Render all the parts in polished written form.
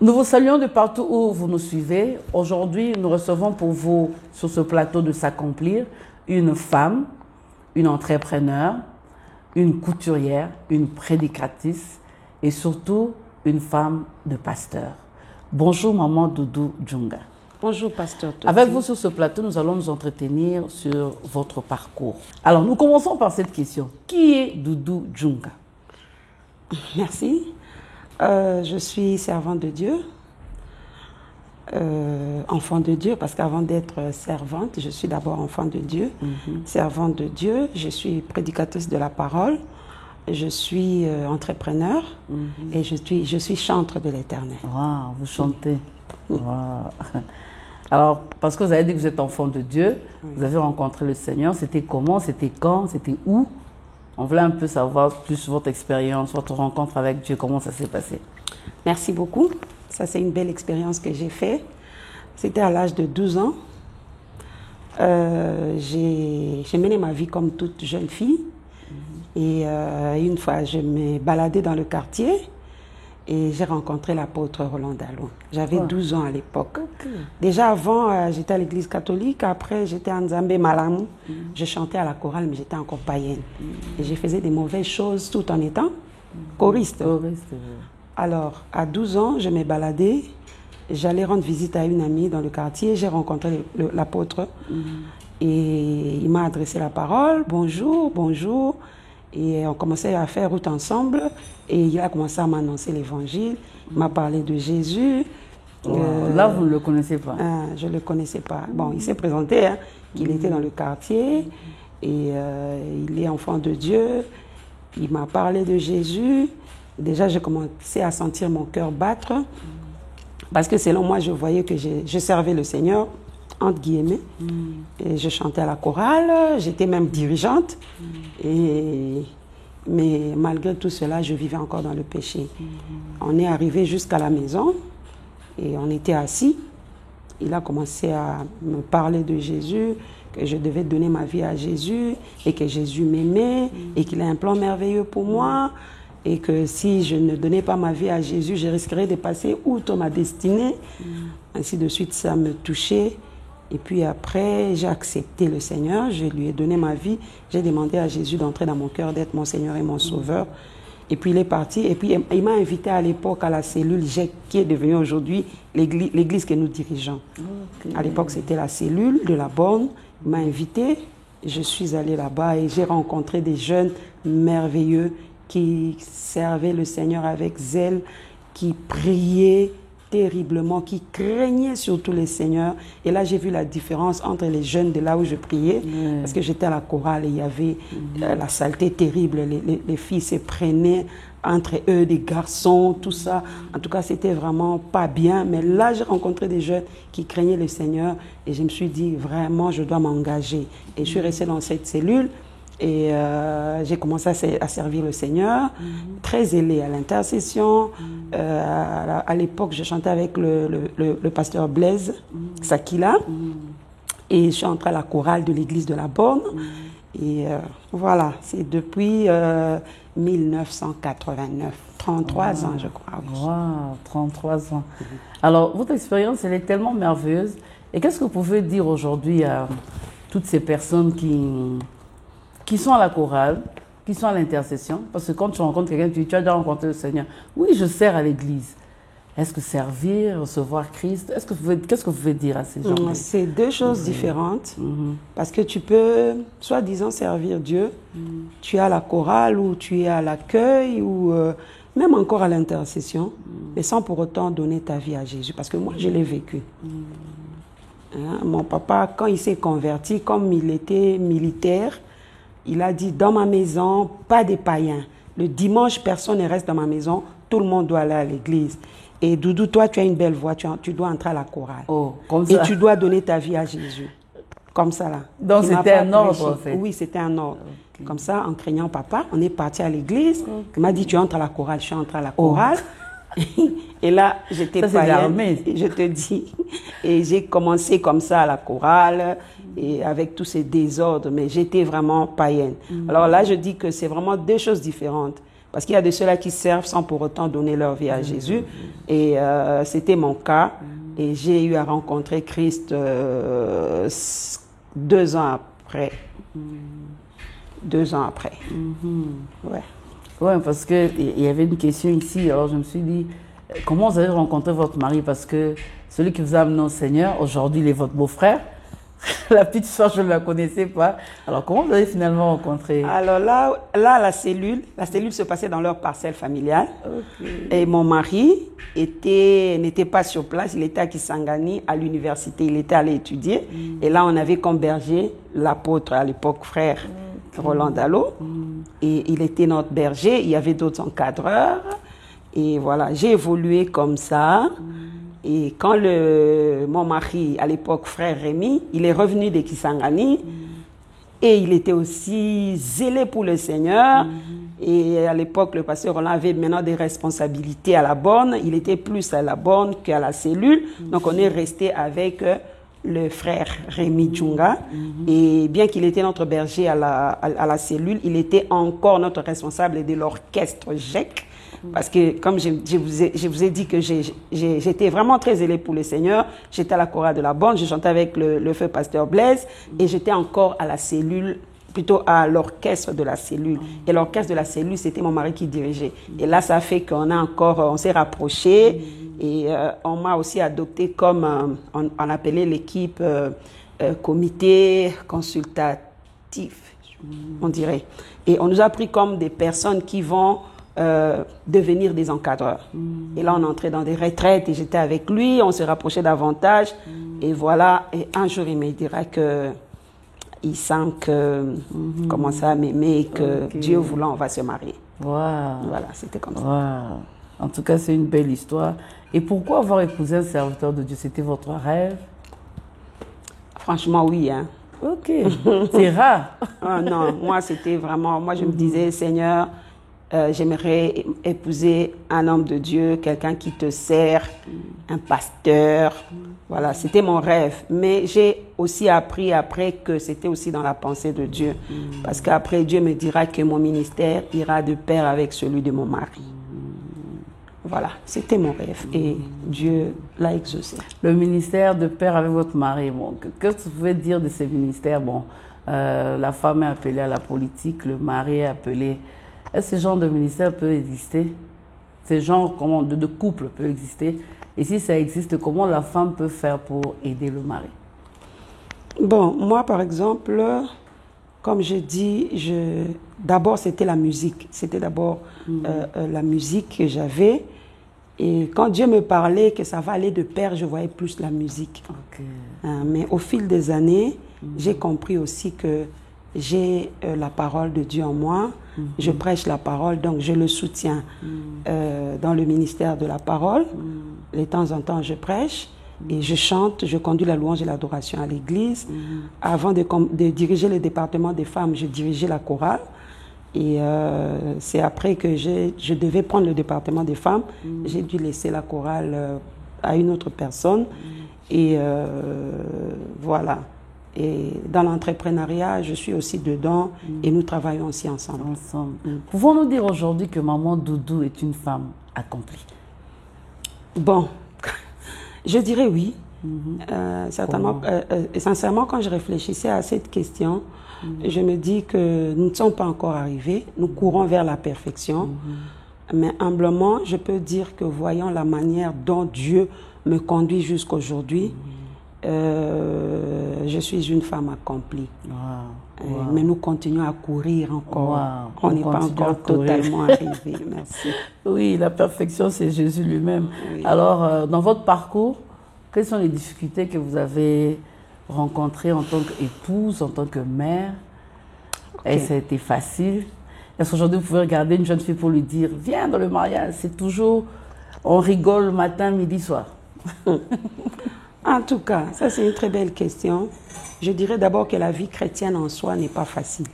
Nous vous saluons de partout où vous nous suivez. Aujourd'hui, nous recevons pour vous, sur ce plateau de s'accomplir, une femme, une entrepreneure, une couturière, une prédicatrice et surtout une femme de pasteur. Bonjour Maman Doudou Djunga. Bonjour Pasteur Toti. Avec vous sur ce plateau, nous allons nous entretenir sur votre parcours. Alors, nous commençons par cette question. Qui est Doudou Djunga? Merci. Je suis servante de Dieu, enfant de Dieu, parce qu'avant d'être servante, je suis d'abord enfant de Dieu, servante de Dieu, je suis prédicatrice de la parole, je suis entrepreneur et je suis chantre de l'Éternel. Wow, vous chantez. Wow. Alors, parce que vous avez dit que vous êtes enfant de Dieu, vous avez rencontré le Seigneur, c'était comment, c'était quand, c'était où? On voulait un peu savoir plus votre expérience, votre rencontre avec Dieu, comment ça s'est passé. Merci beaucoup. Ça, c'est une belle expérience que j'ai faite. C'était à l'âge de 12 ans. J'ai mené ma vie comme toute jeune fille. Et une fois, je me baladais dans le quartier et j'ai rencontré l'apôtre Roland Dallon. J'avais 12 ans à l'époque. Déjà avant, j'étais à l'église catholique. Après, j'étais à Nzambe Malamu. Je chantais à la chorale, mais j'étais encore païenne. Et je faisais des mauvaises choses tout en étant choriste. Alors, à 12 ans, je me baladais. J'allais rendre visite à une amie dans le quartier. J'ai rencontré l'apôtre. Et il m'a adressé la parole. Bonjour, bonjour. Et on commençait à faire route ensemble. Et il a commencé à m'annoncer l'évangile. Il m'a parlé de Jésus. Là, vous ne le connaissez pas? Je ne le connaissais pas. Bon, il s'est présenté, hein, qu'il était dans le quartier. Et il est enfant de Dieu. Il m'a parlé de Jésus. Déjà, j'ai commencé à sentir mon cœur battre. Parce que selon moi, je voyais que je servais le Seigneur, entre guillemets. Et je chantais à la chorale. J'étais même dirigeante. Mais malgré tout cela, je vivais encore dans le péché. On est arrivé jusqu'à la maison et on était assis. Il a commencé à me parler de Jésus, que je devais donner ma vie à Jésus et que Jésus m'aimait et qu'il a un plan merveilleux pour moi et que si je ne donnais pas ma vie à Jésus, je risquerais de passer outre ma destinée. Ainsi de suite, ça me touchait. Et puis après, j'ai accepté le Seigneur, je lui ai donné ma vie, j'ai demandé à Jésus d'entrer dans mon cœur, d'être mon Seigneur et mon Sauveur. Et puis il est parti, et puis il m'a invité à l'époque à la cellule qui est devenue aujourd'hui l'église que nous dirigeons. À l'époque, c'était la cellule de la Borne. Il m'a invité, je suis allée là-bas et j'ai rencontré des jeunes merveilleux qui servaient le Seigneur avec zèle, qui priaient terriblement, qui craignaient surtout les seigneurs. Et là, j'ai vu la différence entre les jeunes de là où je priais, parce que j'étais à la chorale et il y avait la saleté terrible. Les filles se prenaient entre eux, des garçons, tout ça. En tout cas, c'était vraiment pas bien. Mais là, j'ai rencontré des jeunes qui craignaient le Seigneur et je me suis dit, vraiment, je dois m'engager. Et je suis restée dans cette cellule. Et j'ai commencé à servir le Seigneur, très zélé à l'intercession. À l'époque, je chantais avec le pasteur Blaise Sakila. Et je suis entrée à la chorale de l'église de la Borne. Et voilà, c'est depuis 1989, 33 ans, je crois. Oui. Wow, 33 ans. Alors, votre expérience, elle est tellement merveilleuse. Et qu'est-ce que vous pouvez dire aujourd'hui à toutes ces personnes qui sont à la chorale, qui sont à l'intercession? Parce que quand tu rencontres quelqu'un, tu as déjà rencontré le Seigneur. Oui, je sers à l'église. Est-ce que servir, recevoir Christ, qu'est-ce que vous pouvez dire à ces gens? C'est deux choses différentes. Parce que tu peux, soi-disant, servir Dieu. Tu es à la chorale ou tu es à l'accueil ou même encore à l'intercession, mais sans pour autant donner ta vie à Jésus. Parce que moi, je l'ai vécu. Hein, mon papa, quand il s'est converti, comme il était militaire, il a dit, dans ma maison, pas des païens. Le dimanche, personne ne reste dans ma maison. Tout le monde doit aller à l'église. Et Doudou, toi, tu as une belle voix. Tu dois entrer à la chorale. Oh, comme ça. Et tu dois donner ta vie à Jésus. Comme ça, là. Donc, c'était un ordre, en fait. Oui, c'était un ordre. Comme ça, en craignant papa, on est parti à l'église. Il m'a dit, tu entres à la chorale. Je suis entrée à la chorale. Et là, j'étais païenne, je te dis. Et j'ai commencé comme ça à la chorale, et avec tous ces désordres, mais j'étais vraiment païenne. Alors là, je dis que c'est vraiment deux choses différentes. Parce qu'il y a de ceux-là qui servent sans pour autant donner leur vie à Jésus. Et c'était mon cas. Et j'ai eu à rencontrer Christ 2 ans après. 2 ans après. Ouais. Ouais, parce qu'il y avait une question ici, alors je me suis dit, comment vous avez rencontré votre mari? Parce que celui qui vous a amené au Seigneur, aujourd'hui, il est votre beau-frère. La petite soeur, je ne la connaissais pas. Alors, comment vous avez finalement rencontré? Alors là, la cellule se passait dans leur parcelle familiale. Okay. Et mon mari n'était pas sur place, il était à Kisangani, à l'université, il était allé étudier. Et là, on avait comme berger l'apôtre à l'époque, frère Roland Dallot. Et il était notre berger, il y avait d'autres encadreurs. Et voilà, j'ai évolué comme ça. Et quand mon mari, à l'époque, frère Rémi, il est revenu de Kisangani, et il était aussi zélé pour le Seigneur. Et à l'époque, le pasteur Roland avait maintenant des responsabilités à la borne. Il était plus à la borne qu'à la cellule. Donc, on est resté avec le frère Rémi Djunga. Et bien qu'il était notre berger à la cellule, il était encore notre responsable de l'orchestre GEC. Parce que, comme je vous ai dit que j'étais vraiment très zélée pour le Seigneur, j'étais à la chorale de la bande, je chantais avec le feu pasteur Blaise, et j'étais encore à la cellule, plutôt à l'orchestre de la cellule. Et l'orchestre de la cellule, c'était mon mari qui dirigeait. Et là, ça fait on s'est rapprochés, et on m'a aussi adopté comme, on appelait l'équipe comité consultatif, on dirait. Et on nous a pris comme des personnes qui vont devenir des encadreurs. Et là, on entrait dans des retraites et j'étais avec lui, on se rapprochait davantage. Et voilà, et un jour, il me dira que il sent que commence à m'aimer et que Dieu voulant, on va se marier. Wow. Voilà, c'était comme ça. Wow. En tout cas, c'est une belle histoire. Et pourquoi avoir épousé un serviteur de Dieu? C'était votre rêve? Franchement, oui. Hein. Ok, c'est rare. Non, moi, c'était vraiment... Moi, je me disais, Seigneur, j'aimerais épouser un homme de Dieu, quelqu'un qui te sert, un pasteur. Voilà, c'était mon rêve. Mais j'ai aussi appris après que c'était aussi dans la pensée de Dieu. Parce qu'après, Dieu me dira que mon ministère ira de pair avec celui de mon mari. Voilà, c'était mon rêve et Dieu l'a exaucé. Le ministère de pair avec votre mari, bon, qu'est-ce que vous pouvez dire de ces ministères? Bon, la femme est appelée à la politique, le mari est appelé... Est-ce que ce genre de ministère peut exister? Ce genre de couple peut exister? Et si ça existe, comment la femme peut faire pour aider le mari? Bon, moi par exemple, comme je dis, d'abord c'était la musique. C'était d'abord la musique que j'avais. Et quand Dieu me parlait que ça va aller de pair, je voyais plus la musique. Okay. Mais au fil des années, j'ai compris aussi que j'ai la parole de Dieu en moi. Je prêche la parole, donc je le soutiens dans le ministère de la parole. De temps en temps, je prêche et je chante, je conduis la louange et l'adoration à l'église. Avant de diriger le département des femmes, je dirigeais la chorale. Et c'est après que je devais prendre le département des femmes. J'ai dû laisser la chorale à une autre personne. Et voilà. Et dans l'entrepreneuriat, je suis aussi dedans et nous travaillons aussi ensemble. Pouvons-nous dire aujourd'hui que Maman Doudou est une femme accomplie? Bon, je dirais oui. Certainement, sincèrement, quand je réfléchissais à cette question, je me dis que nous ne sommes pas encore arrivés. Nous courons vers la perfection. Mais humblement, je peux dire que voyant la manière dont Dieu me conduit jusqu'aujourd'hui, je suis une femme accomplie. Mais nous continuons à courir encore. On n'est pas encore totalement arrivé. Merci. Oui, la perfection, c'est Jésus lui-même. Oui. Alors, dans votre parcours, quelles sont les difficultés que vous avez rencontrées en tant qu'épouse, en tant que mère? Et ça a été facile? Est-ce qu'aujourd'hui, vous pouvez regarder une jeune fille pour lui dire « Viens dans le mariage », c'est toujours, on rigole matin, midi, soir. En tout cas, ça c'est une très belle question. Je dirais d'abord que la vie chrétienne en soi n'est pas facile.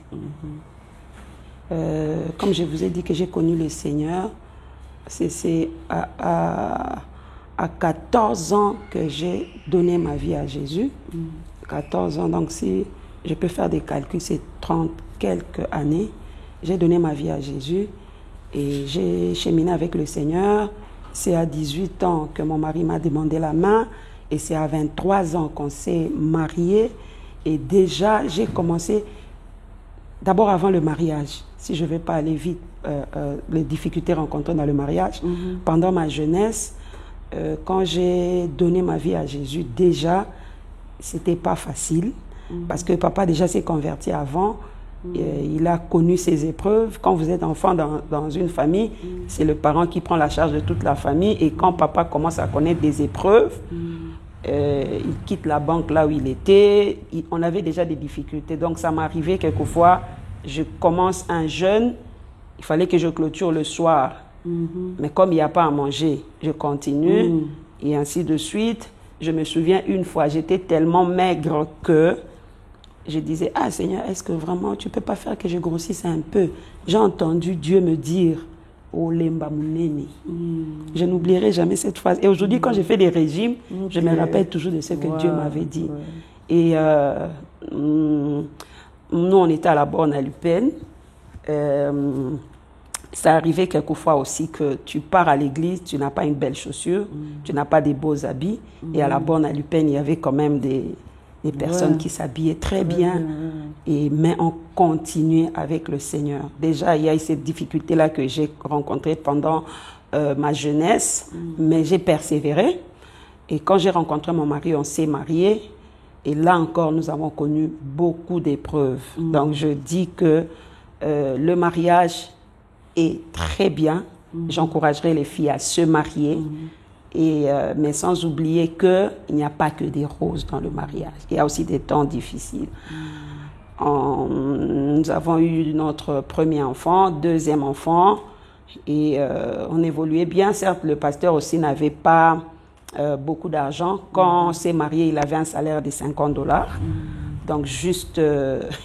Comme je vous ai dit que j'ai connu le Seigneur, c'est à 14 ans que j'ai donné ma vie à Jésus. 14 ans, donc si je peux faire des calculs, c'est 30 quelques années. J'ai donné ma vie à Jésus Et j'ai cheminé avec le Seigneur. C'est à 18 ans que mon mari m'a demandé la main. Et c'est à 23 ans qu'on s'est mariés. Et déjà, j'ai commencé, d'abord avant le mariage, si je ne vais pas aller vite, les difficultés rencontrées dans le mariage. Pendant ma jeunesse, quand j'ai donné ma vie à Jésus, déjà, ce n'était pas facile. Parce que papa déjà s'est converti avant. Il a connu ses épreuves. Quand vous êtes enfant dans une famille, c'est le parent qui prend la charge de toute la famille. Et quand papa commence à connaître des épreuves, il quitte la banque là où il était. On avait déjà des difficultés. Donc ça m'arrivait quelquefois, je commence un jeûne, il fallait que je clôture le soir. Mais comme il n'y a pas à manger, je continue et ainsi de suite. Je me souviens une fois, j'étais tellement maigre que je disais, ah Seigneur, est-ce que vraiment tu ne peux pas faire que je grossisse un peu? J'ai entendu Dieu me dire, oh Lemba Mouneni. Je n'oublierai jamais cette phrase. Et aujourd'hui, quand j'ai fait des régimes, je me rappelle toujours de ce que Dieu m'avait dit. Et nous, on était à la borne à Lupin. Ça arrivait quelquefois aussi que tu pars à l'église, tu n'as pas une belle chaussure, tu n'as pas des beaux habits. Et à la borne à Lupin, il y avait quand même des personnes qui s'habillaient très bien. Mais on continuait avec le Seigneur. Déjà, il y a eu cette difficulté-là que j'ai rencontrée pendant ma jeunesse, mais j'ai persévéré. Et quand j'ai rencontré mon mari, on s'est mariés. Et là encore, nous avons connu beaucoup d'épreuves. Donc, je dis que le mariage est très bien. J'encouragerai les filles à se marier. Mais sans oublier qu'il n'y a pas que des roses dans le mariage. Il y a aussi des temps difficiles. Nous avons eu notre premier enfant, deuxième enfant, et on évoluait bien. Certes, le pasteur aussi n'avait pas beaucoup d'argent. Quand on s'est marié, il avait un salaire de $50. Donc, juste,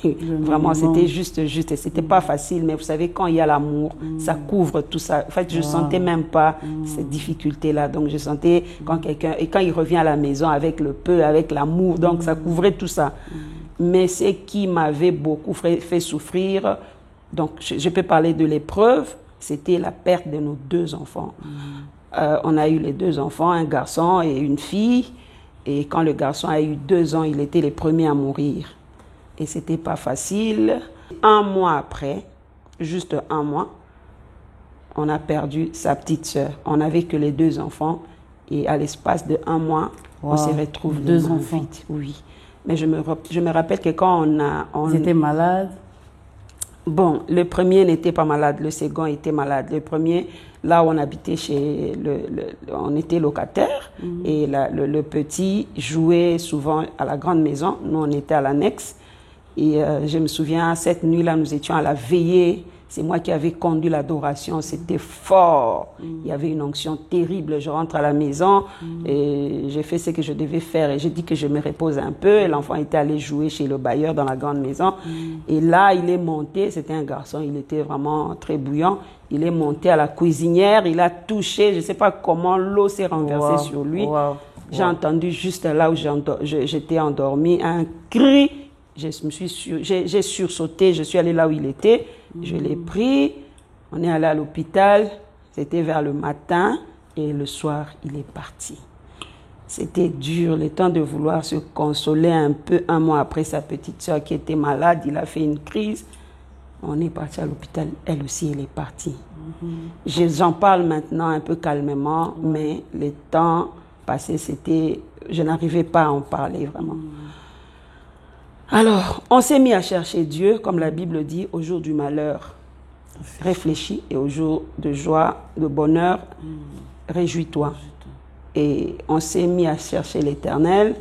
vraiment, c'était juste. Et c'était pas facile, mais vous savez, quand il y a l'amour, ça couvre tout ça. En fait, je sentais même pas cette difficulté-là. Donc, je sentais quand quelqu'un, et quand il revient à la maison avec le peu, avec l'amour, donc ça couvrait tout ça. Mais ce qui m'avait beaucoup fait souffrir, donc je peux parler de l'épreuve, c'était la perte de nos 2 enfants. On a eu les 2 enfants, un garçon et une fille. Et quand le garçon a eu 2 ans, il était le premier à mourir. Et c'était pas facile. 1 mois après, juste 1 mois, on a perdu sa petite sœur. On n'avait que les 2 enfants. Et à l'espace de 1 mois, on se retrouve 2 enfants. Vite. Oui. Mais je me rappelle que quand Ils étaient malades? Bon, le premier n'était pas malade, le second était malade. Le premier, là où on habitait on était locataire, et le petit jouait souvent à la grande maison. Nous, on était à l'annexe. Et je me souviens, cette nuit-là, nous étions à la veillée. C'est moi qui avais conduit l'adoration. C'était fort. Il y avait une onction terrible. Je rentre à la maison et j'ai fait ce que je devais faire. Et j'ai dit que je me repose un peu. Et l'enfant était allé jouer chez le bailleur dans la grande maison. Et là, il est monté. C'était un garçon. Il était vraiment très bouillant. Il est monté à la cuisinière. Il a touché. Je ne sais pas comment l'eau s'est renversée sur lui. J'ai entendu juste là où j'étais endormie un cri. J'ai sursauté. Je suis allée là où il était. Je l'ai pris, on est allé à l'hôpital, c'était vers le matin et le soir, il est parti. C'était dur, le temps de vouloir se consoler un peu. 1 mois après, sa petite soeur qui était malade, il a fait une crise. On est parti à l'hôpital, elle aussi, elle est partie. J'en parle maintenant un peu calmement, mais le temps passé, je n'arrivais pas à en parler vraiment. Alors, on s'est mis à chercher Dieu, comme la Bible dit, au jour du malheur, réfléchis, et au jour de joie, de bonheur, réjouis-toi. Et on s'est mis à chercher l'Éternel,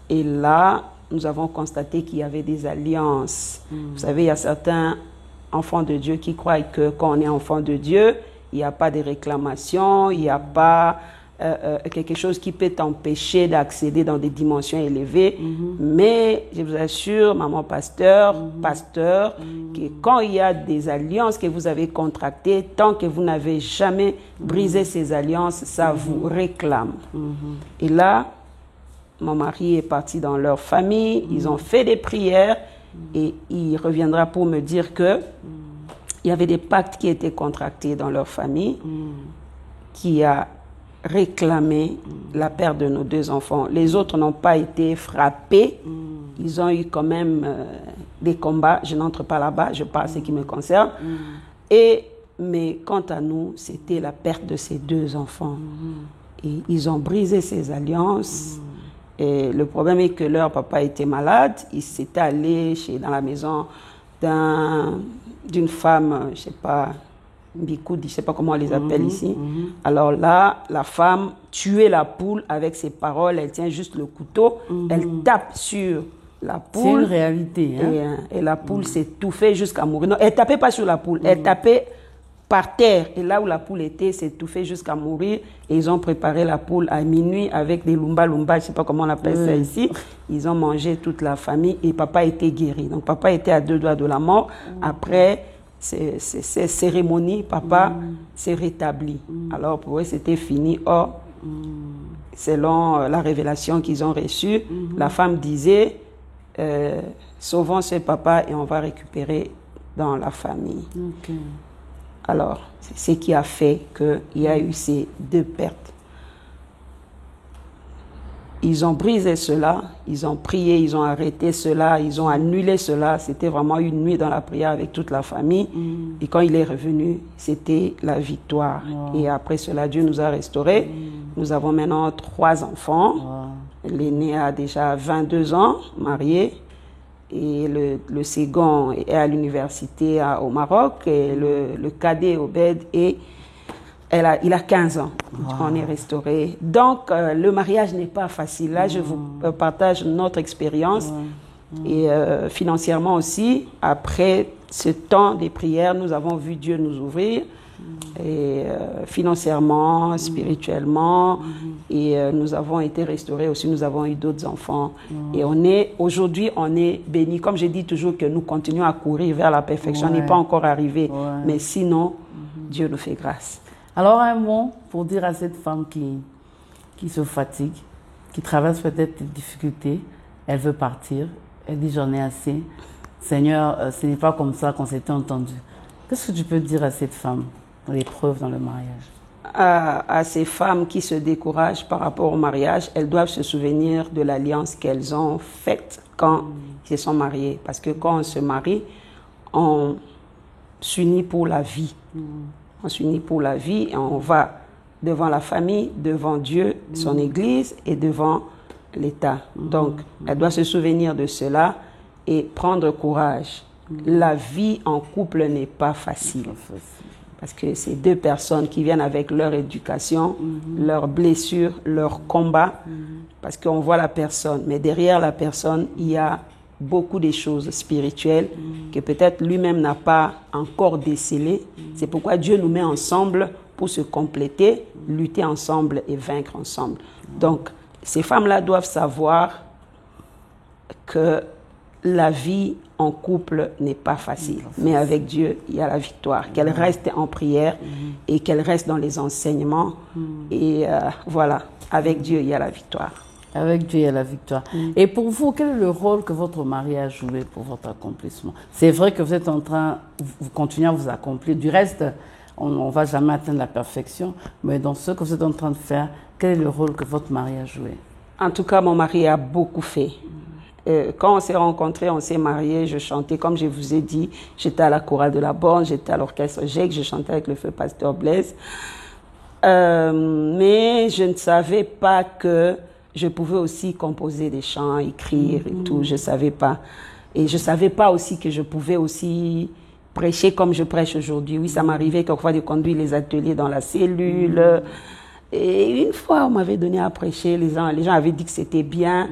et là, nous avons constaté qu'il y avait des alliances. Vous savez, il y a certains enfants de Dieu qui croient que quand on est enfant de Dieu, il n'y a pas de réclamation, il n'y a pas quelque chose qui peut t'empêcher d'accéder dans des dimensions élevées. Mais je vous assure, maman pasteur, que quand il y a des alliances que vous avez contractées, tant que vous n'avez jamais brisé ces alliances, ça vous réclame. Et là, mon mari est parti dans leur famille, ils ont fait des prières et il reviendra pour me dire que il y avait des pactes qui étaient contractés dans leur famille qui a réclamé la perte de nos 2 enfants. Les autres n'ont pas été frappés. Ils ont eu quand même des combats. Je n'entre pas là-bas, je parle ce qui me concerne. Mais quant à nous, c'était la perte de ces 2 enfants. Et ils ont brisé ces alliances. Et le problème est que leur papa était malade. Il s'était allé dans la maison d'une femme, je ne sais pas, Bikoudi, je ne sais pas comment on les appelle ici. Alors là, la femme tuait la poule avec ses paroles. Elle tient juste le couteau. Elle tape sur la poule. C'est une réalité. Hein? Et la poule s'est étouffée jusqu'à mourir. Non, elle ne tapait pas sur la poule. Elle tapait par terre. Et là où la poule était, s'est étouffée jusqu'à mourir. Et ils ont préparé la poule à minuit avec des lumba-lumba, je ne sais pas comment on appelle ça ici. Ils ont mangé toute la famille et papa était guéri. Donc papa était à 2 doigts de la mort. Après ces cérémonies, papa s'est rétabli. Alors pour eux, c'était fini. Or, selon la révélation qu'ils ont reçue, la femme disait, sauvons ce papa et on va récupérer dans la famille. Alors, c'est ce qui a fait qu'il y a eu ces 2 pertes. Ils ont brisé cela, ils ont prié, ils ont arrêté cela, ils ont annulé cela. C'était vraiment une nuit dans la prière avec toute la famille. Et quand il est revenu, c'était la victoire. Et après cela, Dieu nous a restaurés. Nous avons maintenant 3 enfants. L'aîné a déjà 22 ans, marié. Et le second est à l'université au Maroc. Et le cadet, Obed, il a 15 ans. On est restauré. Donc, le mariage n'est pas facile. Là, je vous partage notre expérience. Et financièrement aussi, après ce temps des prières, nous avons vu Dieu nous ouvrir. Et financièrement, spirituellement. Et nous avons été restaurés aussi. Nous avons eu d'autres enfants. Et aujourd'hui, on est bénis. Comme je dis toujours que nous continuons à courir vers la perfection. On n'est pas encore arrivé. Mais sinon, Dieu nous fait grâce. Alors, un mot pour dire à cette femme qui se fatigue, qui traverse peut-être des difficultés, elle veut partir, elle dit j'en ai assez. Seigneur, ce n'est pas comme ça qu'on s'était entendu. Qu'est-ce que tu peux dire à cette femme dans l'épreuve dans le mariage? À ces femmes qui se découragent par rapport au mariage, elles doivent se souvenir de l'alliance qu'elles ont faite quand ils se sont mariés. Parce que quand on se marie, on s'unit pour la vie. On s'unit pour la vie et on va devant la famille, devant Dieu, son Église et devant l'État. Donc, elle doit se souvenir de cela et prendre courage. La vie en couple n'est pas facile. Parce que c'est 2 personnes qui viennent avec leur éducation, leurs blessures, leurs combats. Parce qu'on voit la personne, mais derrière la personne, il y a beaucoup de choses spirituelles que peut-être lui-même n'a pas encore décelées. C'est pourquoi Dieu nous met ensemble pour se compléter, lutter ensemble et vaincre ensemble. Donc, ces femmes-là doivent savoir que la vie en couple n'est pas facile. Mais avec Dieu, il y a la victoire. Qu'elles restent en prière et qu'elles restent dans les enseignements. Et voilà, avec Dieu, il y a la victoire. Avec Dieu, il y a la victoire. Et pour vous, quel est le rôle que votre mari a joué pour votre accomplissement? C'est vrai que vous êtes en train, vous continuez à vous accomplir. Du reste, on ne va jamais atteindre la perfection. Mais dans ce que vous êtes en train de faire, quel est le rôle que votre mari a joué? En tout cas, mon mari a beaucoup fait. Quand on s'est rencontrés, on s'est mariés, je chantais, comme je vous ai dit, j'étais à la chorale de la Borne, j'étais à l'orchestre GEC, je chantais avec le feu pasteur Blaise. Mais je ne savais pas que je pouvais aussi composer des chants, écrire et tout, je ne savais pas. Et je ne savais pas aussi que je pouvais aussi prêcher comme je prêche aujourd'hui. Oui, ça m'arrivait quelquefois de conduire les ateliers dans la cellule. Et une fois, on m'avait donné à prêcher, les gens avaient dit que c'était bien,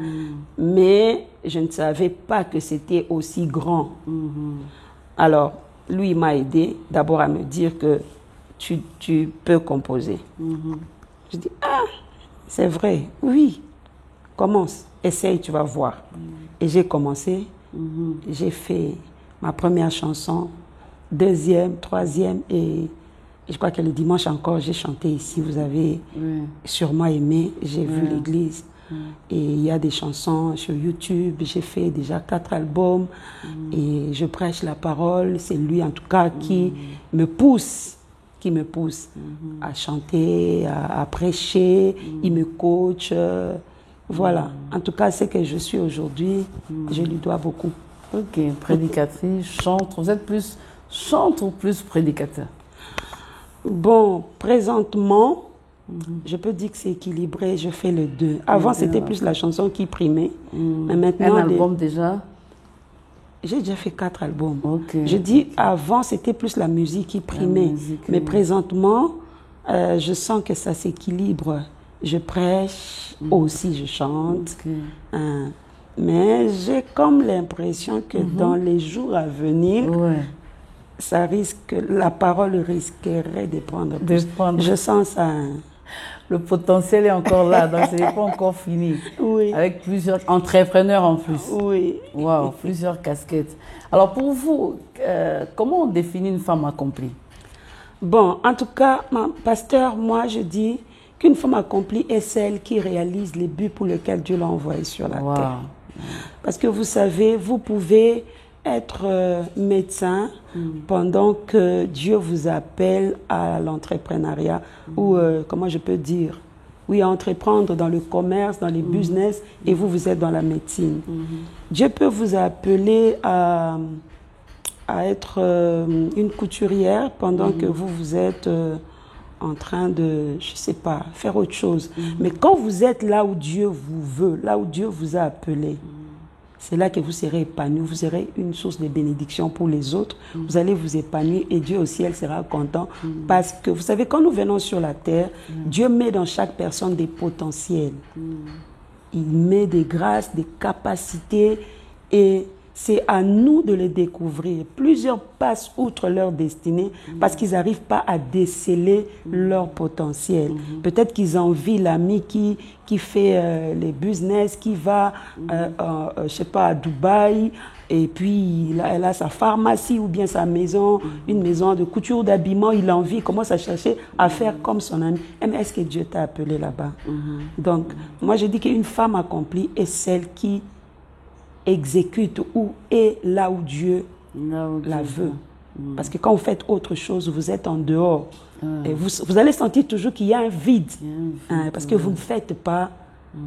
mais je ne savais pas que c'était aussi grand. Alors, lui, il m'a aidé d'abord à me dire que tu peux composer. Je dis, ah, c'est vrai, oui, commence, essaye, tu vas voir. Et j'ai commencé, j'ai fait ma première chanson, 2e, 3e, et je crois que le dimanche encore, j'ai chanté ici, vous avez sûrement aimé, j'ai vu l'église. Et il y a des chansons sur YouTube. J'ai fait déjà 4 albums. Et je prêche la parole. C'est lui, en tout cas, qui me pousse à chanter, à prêcher. Il me coach. Voilà. En tout cas, ce que je suis aujourd'hui, je lui dois beaucoup. Ok, prédicatrice, chantre. Vous êtes plus chantre ou plus prédicateur? Bon, présentement, je peux dire que c'est équilibré, je fais les deux. Avant, c'était plus la chanson qui primait. Mais maintenant, un album déjà? J'ai déjà fait 4 albums. Okay. Je dis, avant, c'était plus la musique qui primait. Mais présentement, je sens que ça s'équilibre. Je prêche, aussi je chante. Mais j'ai comme l'impression que dans les jours à venir, ça risque, la parole risquerait de prendre plus. Je sens ça. Le potentiel est encore là, donc ce n'est pas encore fini. Oui. Avec plusieurs entrepreneurs en plus. Oui. Wow, plusieurs casquettes. Alors pour vous, comment on définit une femme accomplie? Bon, en tout cas, pasteur, moi je dis qu'une femme accomplie est celle qui réalise les buts pour lesquels Dieu l'a envoyée sur la terre. Parce que vous savez, vous pouvez être médecin pendant que Dieu vous appelle à l'entrepreneuriat ou, comment je peux dire, oui, à entreprendre dans le commerce, dans les business, et vous êtes dans la médecine. Dieu peut vous appeler à être une couturière pendant que vous êtes en train de, je ne sais pas, faire autre chose. Mais quand vous êtes là où Dieu vous veut, là où Dieu vous a appelé, c'est là que vous serez épanoui, vous serez une source de bénédiction pour les autres. Vous allez vous épanouir et Dieu au ciel sera content. Parce que vous savez, quand nous venons sur la terre, Dieu met dans chaque personne des potentiels. Il met des grâces, des capacités et c'est à nous de les découvrir. Plusieurs passent outre leur destinée parce qu'ils n'arrivent pas à déceler leur potentiel. Peut-être qu'ils envient l'ami qui fait les business, qui va, je sais pas, à Dubaï, et puis elle a sa pharmacie ou bien sa maison, une maison de couture, d'habillement, il envie, il commence à chercher à faire comme son ami. Mais est-ce que Dieu t'a appelé là-bas? Donc, moi je dis qu'une femme accomplie est celle qui exécute ou est là où Dieu la veut. Parce que quand vous faites autre chose, vous êtes en dehors. Et vous allez sentir toujours qu'il y a un vide. Parce que vous ne faites pas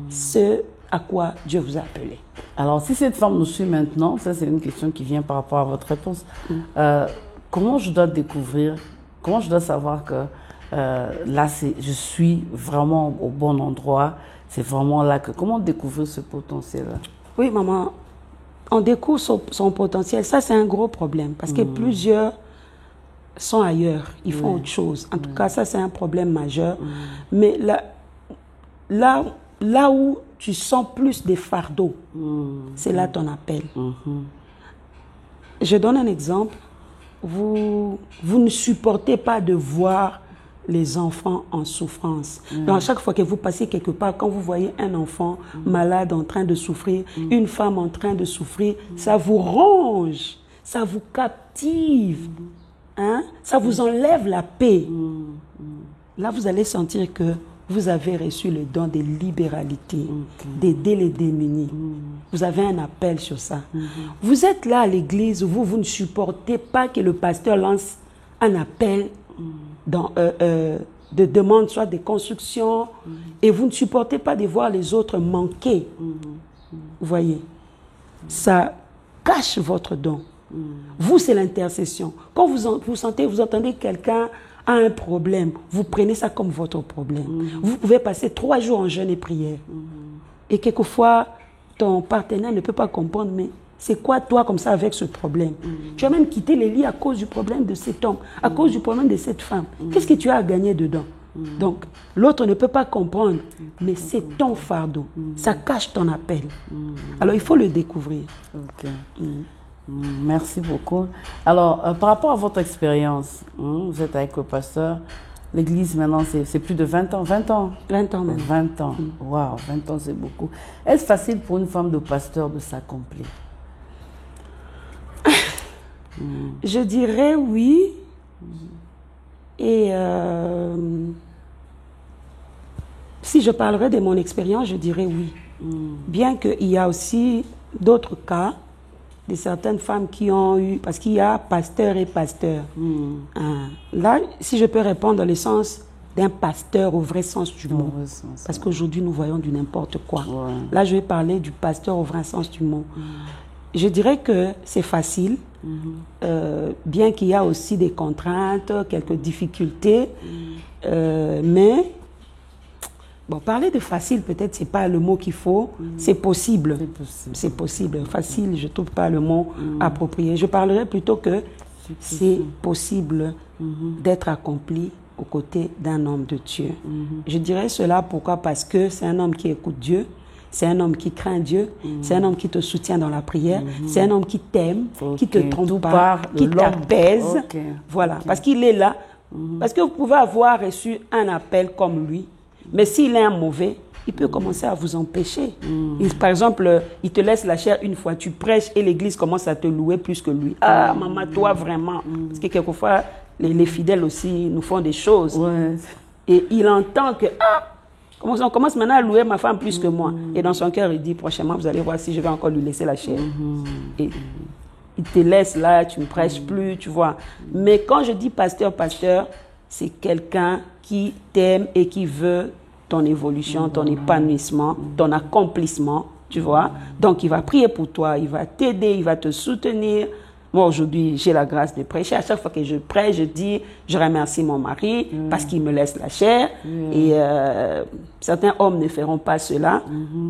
ce à quoi Dieu vous a appelé. Alors, si cette femme nous suit maintenant, ça c'est une question qui vient par rapport à votre réponse. Comment je dois découvrir, comment je dois savoir que là, je suis vraiment au bon endroit, c'est vraiment là que... Comment découvrir ce potentiel-là? Oui, maman. On découvre son potentiel. Ça, c'est un gros problème parce que plusieurs sont ailleurs. Ils font autre chose. En tout cas, ça, c'est un problème majeur. Mais là où tu sens plus des fardeaux, c'est là ton appel. Je donne un exemple. Vous ne supportez pas de voir les enfants en souffrance. Donc, à chaque fois que vous passez quelque part, quand vous voyez un enfant malade en train de souffrir, une femme en train de souffrir, ça vous ronge, ça vous captive, ça vous enlève la paix. Là, vous allez sentir que vous avez reçu le don de libéralité, d'aider les démunis. Vous avez un appel sur ça. Vous êtes là à l'église, vous ne supportez pas que le pasteur lance un appel de demande, soit des constructions, et vous ne supportez pas de voir les autres manquer. Vous voyez, ça cache votre don. Vous, c'est l'intercession. Quand vous entendez quelqu'un a un problème, vous prenez ça comme votre problème. Vous pouvez passer 3 jours en jeûne et prière. Et quelquefois, ton partenaire ne peut pas comprendre, mais c'est quoi toi comme ça avec ce problème? Tu as même quitté les lits à cause du problème de cet homme, à cause du problème de cette femme. Qu'est-ce que tu as à gagner dedans? Donc, l'autre ne peut pas comprendre, mais c'est ton fardeau. Ça cache ton appel. Alors, il faut le découvrir. Merci beaucoup. Alors, par rapport à votre expérience, vous êtes avec le pasteur, l'église maintenant, c'est plus de 20 ans, 20 ans? 20 ans même. 20 ans, waouh, 20 ans c'est beaucoup. Est-ce facile pour une femme de pasteur de s'accomplir? Je dirais oui. Et Si je parlerais de mon expérience, je dirais oui. Bien qu'il y a aussi d'autres cas de certaines femmes qui ont eu, parce qu'il y a pasteur et pasteur. Là, si je peux répondre dans le sens d'un pasteur au vrai sens du mot, parce qu'aujourd'hui nous voyons du n'importe quoi. Là, je vais parler du pasteur au vrai sens du mot. Je dirais que c'est facile, bien qu'il y a aussi des contraintes, quelques difficultés, mais bon, parler de facile, peut-être, c'est pas le mot qu'il faut. C'est possible. C'est possible. Facile, je trouve pas le mot approprié. Je parlerai plutôt que c'est possible d'être accompli aux côtés d'un homme de Dieu. Je dirais cela pourquoi? Parce que c'est un homme qui écoute Dieu. C'est un homme qui craint Dieu. C'est un homme qui te soutient dans la prière. C'est un homme qui t'aime, qui te trompe pas, qui t'apaise. Voilà. Parce qu'il est là. Parce que vous pouvez avoir reçu un appel comme lui. Mais s'il est un mauvais, il peut commencer à vous empêcher. Par exemple, il te laisse la chair une fois, tu prêches et l'église commence à te louer plus que lui. Ah, maman, toi vraiment. Parce que quelquefois, les fidèles aussi nous font des choses. Et il entend que, on commence maintenant à louer ma femme plus que moi. Et dans son cœur, il dit, prochainement, vous allez voir si je vais encore lui laisser la chair. Et il te laisse là, tu ne prêches plus, tu vois. Mais quand je dis pasteur, c'est quelqu'un qui t'aime et qui veut ton évolution, ton épanouissement, ton accomplissement, tu vois. Donc, il va prier pour toi, il va t'aider, il va te soutenir. Moi, aujourd'hui, j'ai la grâce de prêcher. À chaque fois que je prêche, je dis, je remercie mon mari parce qu'il me laisse la chair. Et certains hommes ne feront pas cela.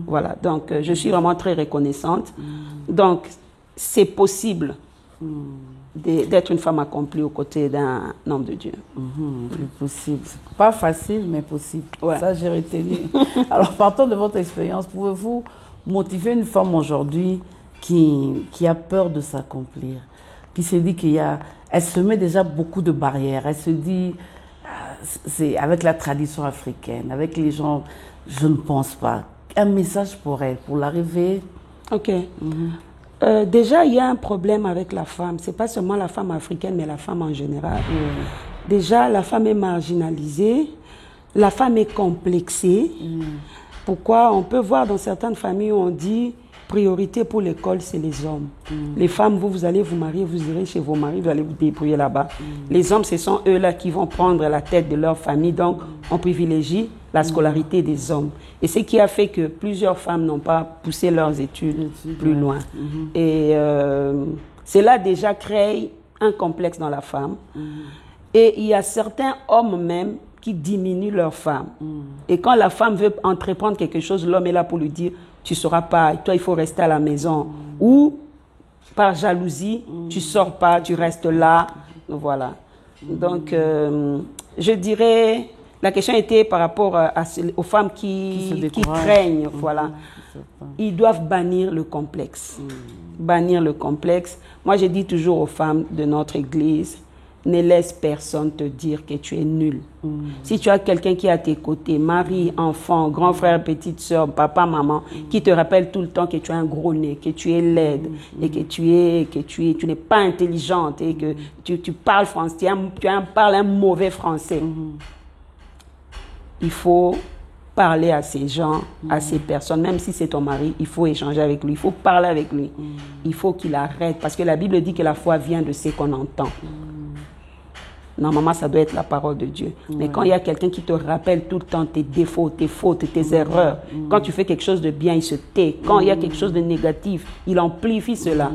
Voilà, donc je suis vraiment très reconnaissante. Donc, c'est possible d'être une femme accomplie aux côtés d'un homme de Dieu. C'est possible. Pas facile, mais possible. Ça, j'ai retenu. Alors, partant de votre expérience, pouvez-vous motiver une femme aujourd'hui qui a peur de s'accomplir, qui se dit elle se met déjà beaucoup de barrières. Elle se dit, c'est avec la tradition africaine, avec les gens, je ne pense pas. Un message pour elle, pour l'arrivée. Ok. Déjà, il y a un problème avec la femme. Ce n'est pas seulement la femme africaine, mais la femme en général. Déjà, la femme est marginalisée, la femme est complexée. Pourquoi? On peut voir dans certaines familles où on dit priorité pour l'école, c'est les hommes. Les femmes, vous allez vous marier, vous irez chez vos maris, vous allez vous débrouiller là-bas. Les hommes, ce sont eux-là qui vont prendre la tête de leur famille. Donc, on privilégie la scolarité des hommes. Et ce qui a fait que plusieurs femmes n'ont pas poussé leurs études plus loin. Et cela déjà crée un complexe dans la femme. Et il y a certains hommes même qui diminuent leur femme. Et quand la femme veut entreprendre quelque chose, l'homme est là pour lui dire, tu ne sauras pas, toi il faut rester à la maison. Ou par jalousie, tu ne sors pas, tu restes là. Voilà. Donc, je dirais, la question était par rapport aux femmes qui craignent. Voilà. Ils doivent bannir le complexe. Bannir le complexe. Moi, je dis toujours aux femmes de notre église, ne laisse personne te dire que tu es nul. Si tu as quelqu'un qui est à tes côtés, mari, enfant, grand frère, petite soeur, papa, maman, qui te rappelle tout le temps que tu as un gros nez, que tu es laide, et que tu n'es pas intelligente, et que tu parles français, tu parles un mauvais français. Il faut parler à ces gens, à ces personnes, même si c'est ton mari, il faut échanger avec lui, il faut parler avec lui. Il faut qu'il arrête, parce que la Bible dit que la foi vient de ce qu'on entend. Normalement, ça doit être la parole de Dieu. Mais quand il y a quelqu'un qui te rappelle tout le temps tes défauts, tes fautes, tes erreurs, quand tu fais quelque chose de bien, il se tait. Quand il y a quelque chose de négatif, il amplifie cela.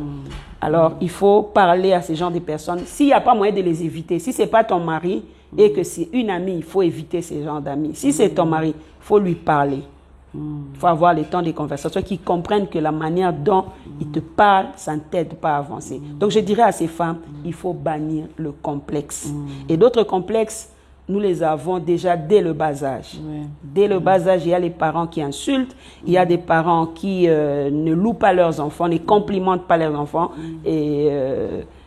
Alors, il faut parler à ces gens de personnes. S'il n'y a pas moyen de les éviter, si ce n'est pas ton mari et que c'est une amie, il faut éviter ces genres d'amis. Si c'est ton mari, il faut lui parler. Il faut avoir le temps des conversations qui comprennent que la manière dont il te parle, ça ne t'aide pas à avancer. Donc je dirais à ces femmes, il faut bannir le complexe. Et d'autres complexes, nous les avons déjà dès le bas âge. Dès le bas âge, il y a les parents qui insultent, il y a des parents qui ne louent pas leurs enfants, ne complimentent pas leurs enfants. Et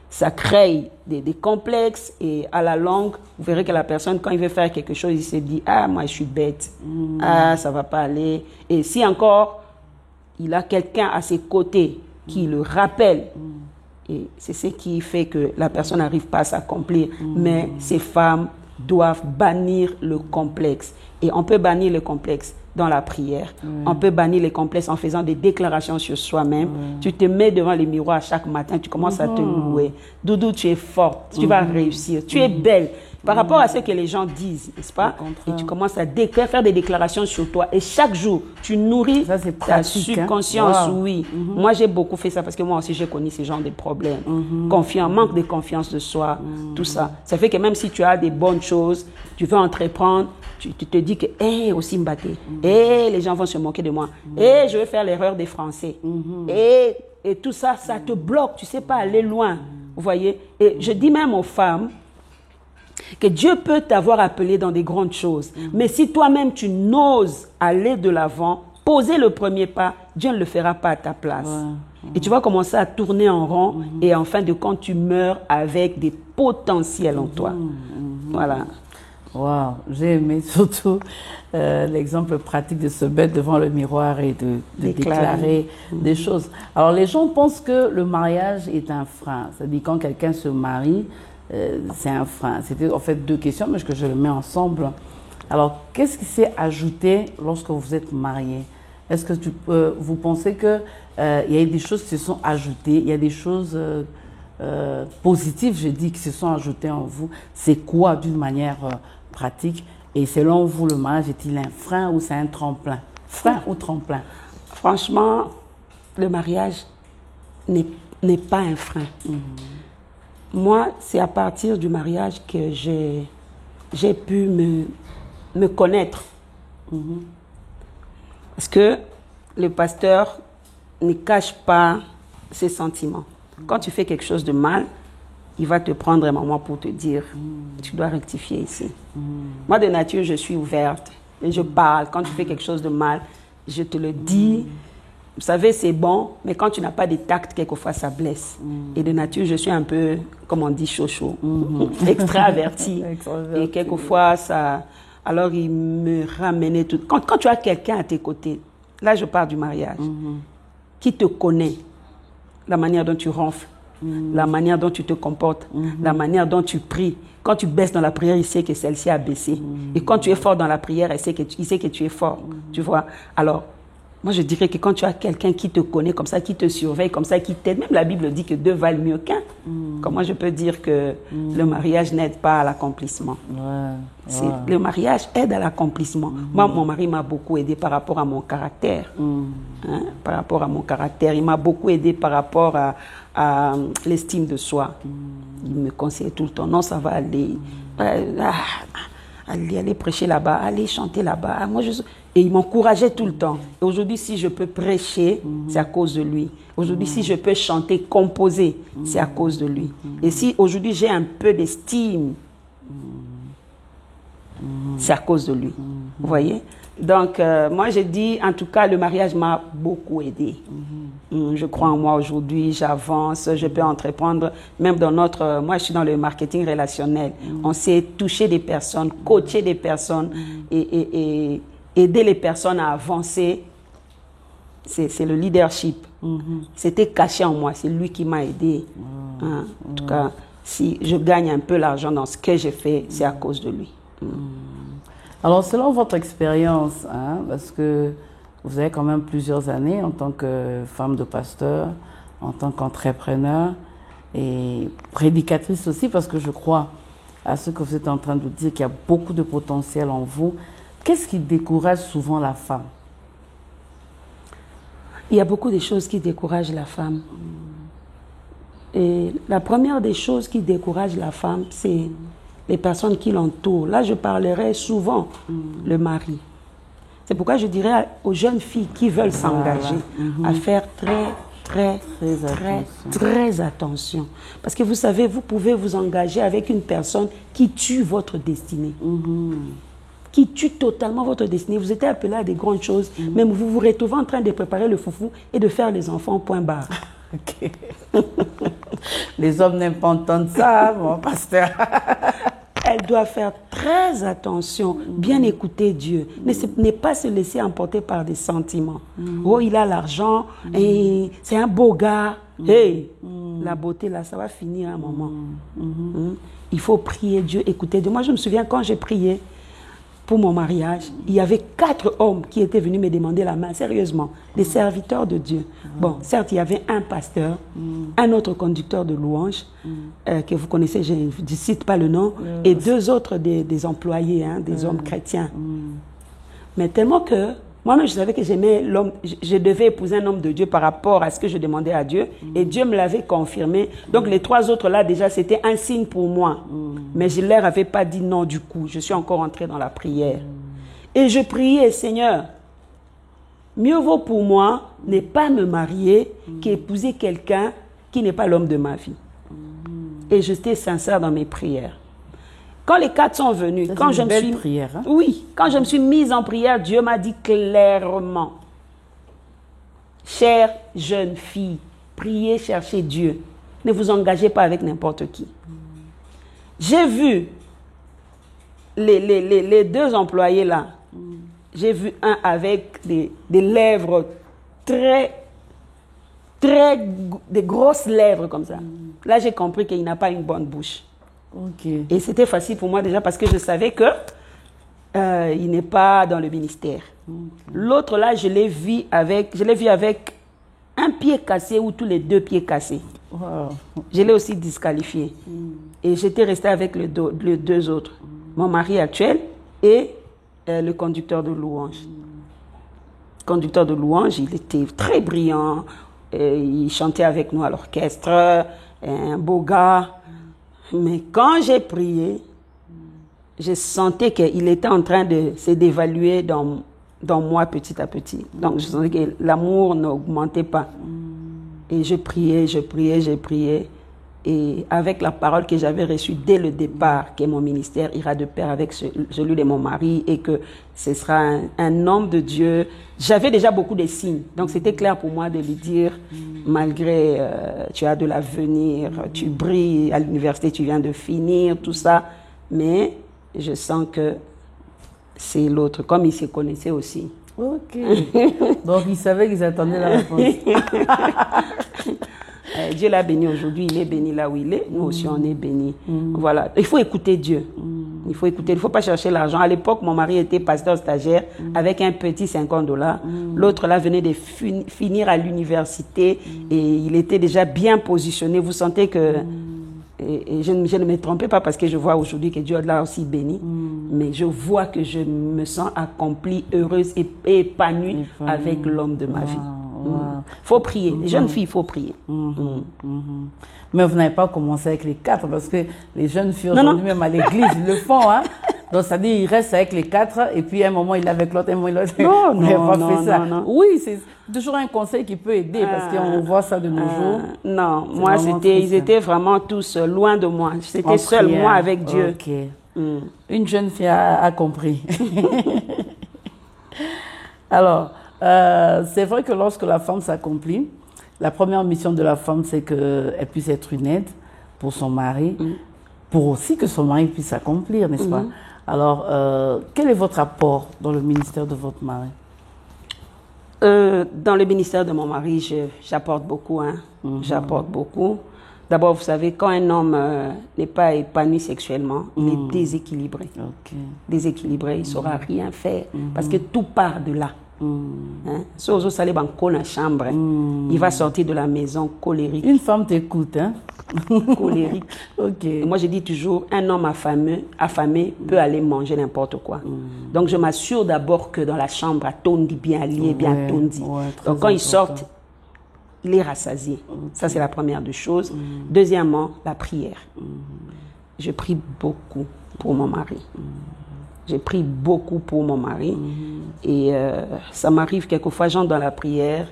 ça crée des complexes et à la longue, vous verrez que la personne, quand il veut faire quelque chose, il se dit « Ah, moi, je suis bête. Ah, ça ne va pas aller. » Et si encore, il a quelqu'un à ses côtés qui le rappelle, et c'est ce qui fait que la personne n'arrive pas à s'accomplir. Mais ces femmes doivent bannir le complexe. Et on peut bannir le complexe dans la prière. On peut bannir les complexes en faisant des déclarations sur soi-même. Tu te mets devant le miroir chaque matin, tu commences à te louer. Doudou, tu es forte, tu vas réussir, tu es belle. Par rapport à ce que les gens disent, n'est-ce pas? Et tu commences à faire des déclarations sur toi. Et chaque jour, tu nourris ta subconscience. Hein? Wow. Oui. Moi, j'ai beaucoup fait ça parce que moi aussi, j'ai connu ce genre de problèmes. Manque de confiance de soi, tout ça. Ça fait que même si tu as des bonnes choses, tu veux entreprendre, tu te dis que, hé, aussi me battre. Les gens vont se moquer de moi. Je vais faire l'erreur des Français. Et tout ça, ça te bloque. Tu ne sais pas aller loin. Vous voyez? Et je dis même aux femmes, que Dieu peut t'avoir appelé dans des grandes choses. Mais si toi-même tu n'oses aller de l'avant, poser le premier pas, Dieu ne le fera pas à ta place. Et tu vas commencer à tourner en rond et en fin de compte, tu meurs avec des potentiels en toi. Voilà. Wow, j'ai aimé surtout l'exemple pratique de se mettre devant le miroir et de déclarer des choses. Alors les gens pensent que le mariage est un frein. C'est-à-dire quand quelqu'un se marie, c'est un frein. C'était en fait deux questions, mais que je les mets ensemble. Alors, qu'est-ce qui s'est ajouté lorsque vous êtes mariés? Est-ce que vous pensez qu'il y a des choses qui se sont ajoutées, il y a des choses positives, je dis, qui se sont ajoutées en vous? C'est quoi d'une manière pratique? Et selon vous, le mariage est-il un frein ou c'est un tremplin? Frein ou tremplin? Franchement, le mariage n'est pas un frein. Moi, c'est à partir du mariage que j'ai pu me connaître. Parce que le pasteur ne cache pas ses sentiments. Quand tu fais quelque chose de mal, il va te prendre un moment pour te dire, tu dois rectifier ici. Moi, de nature, je suis ouverte et je parle. Quand tu fais quelque chose de mal, je te le dis. Vous savez, c'est bon, mais quand tu n'as pas de tact, quelquefois, ça blesse. Et de nature, je suis un peu, comme on dit, chaud, extraverti. Et quelquefois, ça... Alors, il me ramenait tout. Quand tu as quelqu'un à tes côtés, là, je parle du mariage, qui te connaît, la manière dont tu ronfles, la manière dont tu te comportes, la manière dont tu pries. Quand tu baisses dans la prière, il sait que celle-ci a baissé. Et quand tu es fort dans la prière, il sait que tu es fort. Tu vois? Alors, moi, je dirais que quand tu as quelqu'un qui te connaît comme ça, qui te surveille comme ça, qui t'aide, même la Bible dit que deux valent mieux qu'un. Comment je peux dire que le mariage n'aide pas à l'accomplissement? Le mariage aide à l'accomplissement. Moi, mon mari m'a beaucoup aidé par rapport à mon caractère. Hein, par rapport à mon caractère. Il m'a beaucoup aidé par rapport à l'estime de soi. Il me conseillait tout le temps, non, ça va aller. Aller prêcher là-bas, aller chanter là-bas. Et il m'encourageait tout le temps. Et aujourd'hui, si je peux prêcher, c'est à cause de lui. Aujourd'hui, si je peux chanter, composer, c'est à cause de lui. Et si aujourd'hui j'ai un peu d'estime, c'est à cause de lui. Vous voyez? Donc, moi, j'ai dit, en tout cas, le mariage m'a beaucoup aidé. Je crois en moi aujourd'hui, j'avance, je peux entreprendre. Même dans moi, je suis dans le marketing relationnel. On sait toucher des personnes, coacher des personnes et aider les personnes à avancer. C'est le leadership. C'était caché en moi, c'est lui qui m'a aidé. En tout cas, si je gagne un peu l'argent dans ce que j'ai fait, c'est à cause de lui. Alors, selon votre expérience, parce que vous avez quand même plusieurs années en tant que femme de pasteur, en tant qu'entrepreneur et prédicatrice aussi, parce que je crois à ce que vous êtes en train de dire, qu'il y a beaucoup de potentiel en vous. Qu'est-ce qui décourage souvent la femme? Il y a beaucoup de choses qui découragent la femme. Et la première des choses qui décourage la femme, c'est les personnes qui l'entourent. Là, je parlerai souvent le mari. C'est pourquoi je dirais aux jeunes filles qui veulent s'engager à faire très attention. Parce que vous savez, vous pouvez vous engager avec une personne qui tue votre destinée. Qui tue totalement votre destinée. Vous êtes appelé à des grandes choses, mais vous vous retrouvez en train de préparer le foufou et de faire les enfants point barre. Okay. Les hommes n'aiment pas entendre ça, mon pasteur. Elle doit faire très attention, bien écouter Dieu. Ne pas se laisser emporter par des sentiments. Oh, il a l'argent, et c'est un beau gars. Hey, la beauté là, ça va finir à un moment. il faut prier Dieu, écouter Dieu. Moi, je me souviens quand j'ai prié pour mon mariage, il y avait 4 hommes qui étaient venus me demander la main, sérieusement, des serviteurs de Dieu. Bon, certes, il y avait un pasteur, un autre conducteur de louanges, que vous connaissez, je ne cite pas le nom, et 2 autres des employés, hein, des hommes chrétiens. Mais tellement que moi-même, je savais que j'aimais l'homme, je devais épouser un homme de Dieu par rapport à ce que je demandais à Dieu, et Dieu me l'avait confirmé. Donc les 3 autres là, déjà, c'était un signe pour moi. Mais je ne leur avais pas dit non du coup. Je suis encore entrée dans la prière. Et je priais, Seigneur, mieux vaut pour moi ne pas me marier qu'épouser quelqu'un qui n'est pas l'homme de ma vie. Et j'étais sincère dans mes prières. Quand les 4 sont venus, quand je me suis prière, hein? Oui, quand je me suis mise en prière, Dieu m'a dit clairement, chère jeune fille, priez, cherchez Dieu. Ne vous engagez pas avec n'importe qui. J'ai vu les 2 employés là. J'ai vu un avec des lèvres des grosses lèvres comme ça. Là, j'ai compris qu'il n'a pas une bonne bouche. Okay. Et c'était facile pour moi déjà parce que je savais que il n'est pas dans le ministère. L'autre là, je l'ai vu avec un pied cassé ou tous les 2 pieds cassés. Wow. Je l'ai aussi disqualifié. Et j'étais restée avec les 2 autres. Mon mari actuel et le conducteur de louange. Conducteur de louange, il était très brillant. Il chantait avec nous à l'orchestre. Un beau gars. Mais quand j'ai prié, je sentais qu'il était en train de se dévaluer dans moi petit à petit. Donc je sentais que l'amour n'augmentait pas. Et je priais. Et avec la parole que j'avais reçue dès le départ, que mon ministère ira de pair avec celui de mon mari et que ce sera un homme de Dieu. J'avais déjà beaucoup de signes. Donc c'était clair pour moi de lui dire, malgré tu as de l'avenir, tu brilles à l'université, tu viens de finir, tout ça. Mais je sens que c'est l'autre, comme il se connaissait aussi. Ok. Donc il savait qu'ils attendaient la réponse. Dieu l'a béni aujourd'hui, il est béni là où il est, nous aussi on est bénis. Voilà, il faut écouter Dieu. Il faut écouter, il ne faut pas chercher l'argent. À l'époque, mon mari était pasteur stagiaire avec un petit $50. L'autre là venait de finir à l'université et il était déjà bien positionné. Vous sentez que... Et je ne me trompais pas parce que je vois aujourd'hui que Dieu l'a aussi béni, mais je vois que je me sens accomplie, heureuse et épanouie avec l'homme de ma vie. Faut prier. Les jeunes filles, il faut prier. Mais vous n'avez pas commencé avec les 4 parce que les jeunes filles aujourd'hui, même à l'église, ils le font. Hein? Donc, ça dit il reste avec les 4 et puis à un moment, il est avec l'autre, un moment, il est l'autre. Non. Oui, c'est toujours un conseil qui peut aider parce qu'on voit ça de nos jours. Non, moi, ils étaient vraiment tous loin de moi. C'était seul, moi, avec Dieu. Okay. Une jeune fille a compris. Alors, c'est vrai que lorsque la femme s'accomplit, la première mission de la femme, c'est qu'elle puisse être une aide pour son mari, pour aussi que son mari puisse s'accomplir, n'est-ce pas? Alors, quel est votre apport dans le ministère de votre mari? Dans le ministère de mon mari, j'apporte beaucoup. Hein. J'apporte beaucoup. D'abord, vous savez, quand un homme n'est pas épanoui sexuellement, il est déséquilibré. Déséquilibré, il ne saura rien faire parce que tout part de là. Hein? Si vous allez dans la chambre, il va sortir de la maison colérique. Une femme t'écoute, hein? Colérique. Et moi, je dis toujours, un homme affamé peut aller manger n'importe quoi. Donc, je m'assure d'abord que dans la chambre, tondi bien allié, bien tondi. Donc, quand ils sortent, il est rassasié. Ça, c'est la première des choses. Deuxièmement, la prière. Je prie beaucoup pour mon mari. J'ai prié beaucoup pour mon mari. Et ça m'arrive quelquefois, j'entre dans la prière,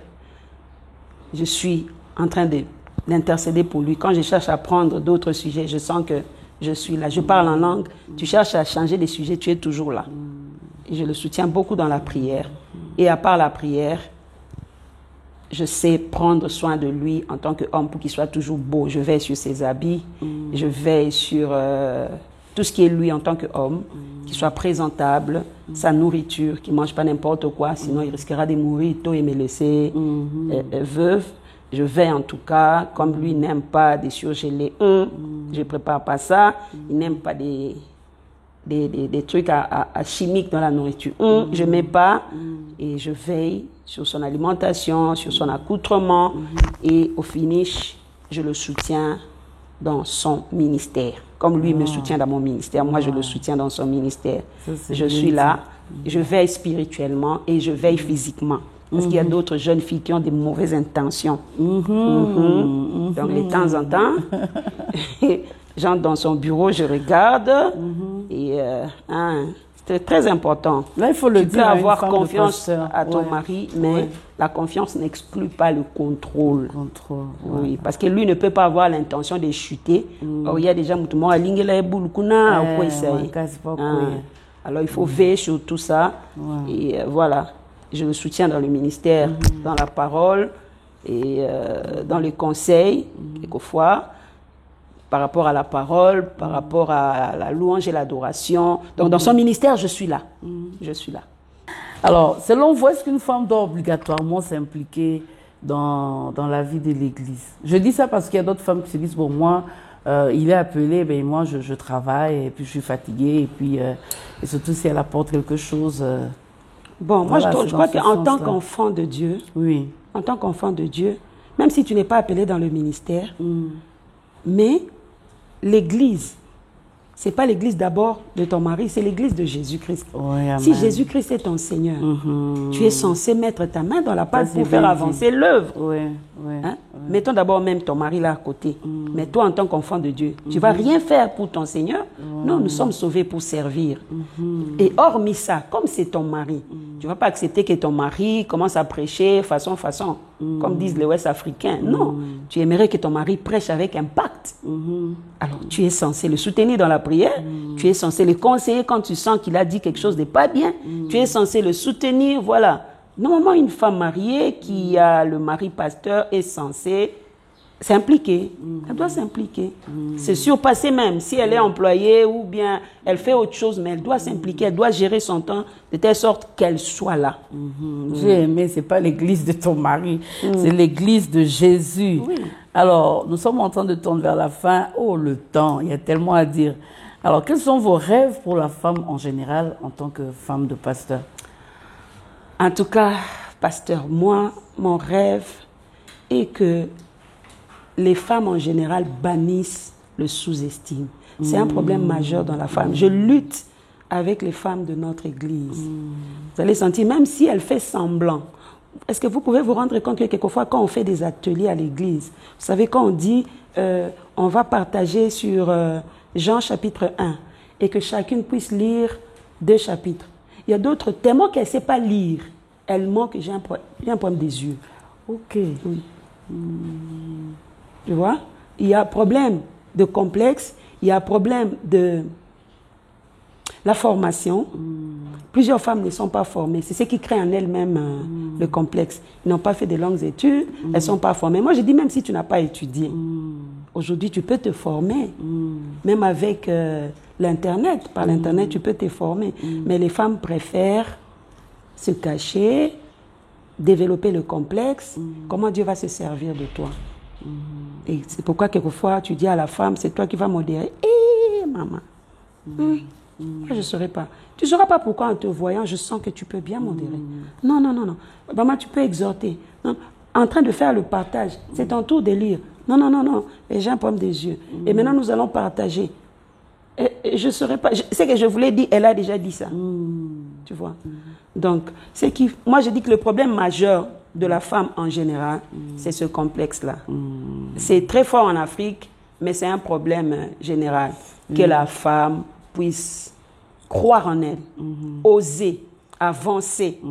je suis en train d'intercéder pour lui. Quand je cherche à prendre d'autres sujets, je sens que je suis là. Je parle en langue, tu cherches à changer des sujets, tu es toujours là. Et je le soutiens beaucoup dans la prière. Et à part la prière, je sais prendre soin de lui en tant qu'homme pour qu'il soit toujours beau. Je veille sur ses habits, je veille sur tout ce qui est lui en tant qu'homme, qu'il soit présentable, sa nourriture, qu'il ne mange pas n'importe quoi, sinon il risquera de mourir tôt et me laisser veuve. je vais en tout cas, comme lui n'aime pas des surgelés, je prépare pas ça. Il n'aime pas des trucs à chimiques dans la nourriture. Je mets pas et je veille sur son alimentation, sur son accoutrement et au finish, je le soutiens dans son ministère. Comme lui me soutient dans mon ministère, moi je le soutiens dans son ministère. Je suis là, je veille spirituellement et je veille physiquement. Parce qu'il y a d'autres jeunes filles qui ont des mauvaises intentions. Donc de temps en temps, j'entre dans son bureau, je regarde et c'est très important. Là, il faut le tu dire. peux avoir confiance à ton mari, mais la confiance n'exclut pas le contrôle. Oui, parce que lui ne peut pas avoir l'intention de chuter. Or, il y a déjà alors il faut veiller sur tout ça. Et voilà, je le soutiens dans le ministère, dans la parole et dans le conseil, quelquefois. Par rapport à la parole, par rapport à la louange et l'adoration. Donc, dans son ministère, je suis là. Je suis là. Alors, selon vous, est-ce qu'une femme doit obligatoirement s'impliquer dans la vie de l'Église? Je dis ça parce qu'il y a d'autres femmes qui se disent, bon, moi, il est appelé, ben moi, je travaille, et puis je suis fatiguée, et puis, et surtout si elle apporte quelque chose. Bon, moi, voilà, je crois qu'en tant qu'enfant de Dieu, en tant qu'enfant de Dieu, même si tu n'es pas appelé dans le ministère, mais l'Église, ce n'est pas l'Église d'abord de ton mari, c'est l'Église de Jésus-Christ. Si Jésus-Christ est ton Seigneur, tu es censé mettre ta main dans la pâte pour faire avancer l'œuvre. Mettons d'abord même ton mari là à côté. Mais toi, en tant qu'enfant de Dieu, tu ne vas rien faire pour ton Seigneur. Non, nous sommes sauvés pour servir. Et hormis ça, comme c'est ton mari, tu ne vas pas accepter que ton mari commence à prêcher façon, comme disent les Ouest-Africains. Non, tu aimerais que ton mari prêche avec impact. Alors, tu es censé le soutenir dans la prière. Tu es censé le conseiller quand tu sens qu'il a dit quelque chose de pas bien. Tu es censé le soutenir, voilà. Normalement, une femme mariée qui a le mari pasteur est censée s'impliquer. Elle doit s'impliquer. C'est surpassé même. Si elle est employée ou bien elle fait autre chose, mais elle doit s'impliquer. Elle doit gérer son temps de telle sorte qu'elle soit là. J'ai aimé, ce n'est pas l'église de ton mari, c'est l'église de Jésus. Alors, nous sommes en train de tendre vers la fin. Oh, le temps, il y a tellement à dire. Alors, quels sont vos rêves pour la femme en général en tant que femme de pasteur? En tout cas, pasteur, moi, mon rêve est que les femmes en général bannissent le sous-estime. C'est un problème majeur dans la femme. Je lutte avec les femmes de notre église. Vous allez sentir, même si elle fait semblant, est-ce que vous pouvez vous rendre compte que quelquefois, quand on fait des ateliers à l'église, vous savez, quand on dit, on va partager sur Jean chapitre 1, et que chacune puisse lire 2 chapitres. Il y a d'autres, tellement qu'elle ne sait pas lire, elle manque, j'ai un problème des yeux. Ok. Oui. Tu vois? Il y a un problème de complexe, il y a un problème de la formation. Plusieurs femmes ne sont pas formées. C'est ce qui crée en elles-mêmes le complexe. Ils n'ont pas fait de longues études, elles ne sont pas formées. Moi, je dis, même si tu n'as pas étudié, aujourd'hui, tu peux te former. Même avec l'Internet. Par l'Internet, tu peux te former. Mais les femmes préfèrent se cacher, développer le complexe. Comment Dieu va se servir de toi? Et c'est pourquoi, quelquefois, tu dis à la femme, c'est toi qui vas modérer. Hé, maman. Moi, je ne saurais pas. Tu ne sauras pas pourquoi, en te voyant, je sens que tu peux bien modérer. Non. Maman, tu peux exhorter. Non. En train de faire le partage, c'est ton tour de lire. Non. Et j'ai un problème des yeux. Et maintenant, nous allons partager. Et je ne saurais pas. C'est que je voulais dire, elle a déjà dit ça. Tu vois. Donc, moi, je dis que le problème majeur de la femme en général, c'est ce complexe-là. C'est très fort en Afrique, mais c'est un problème général. Que la femme puisse croire en elle, oser, avancer,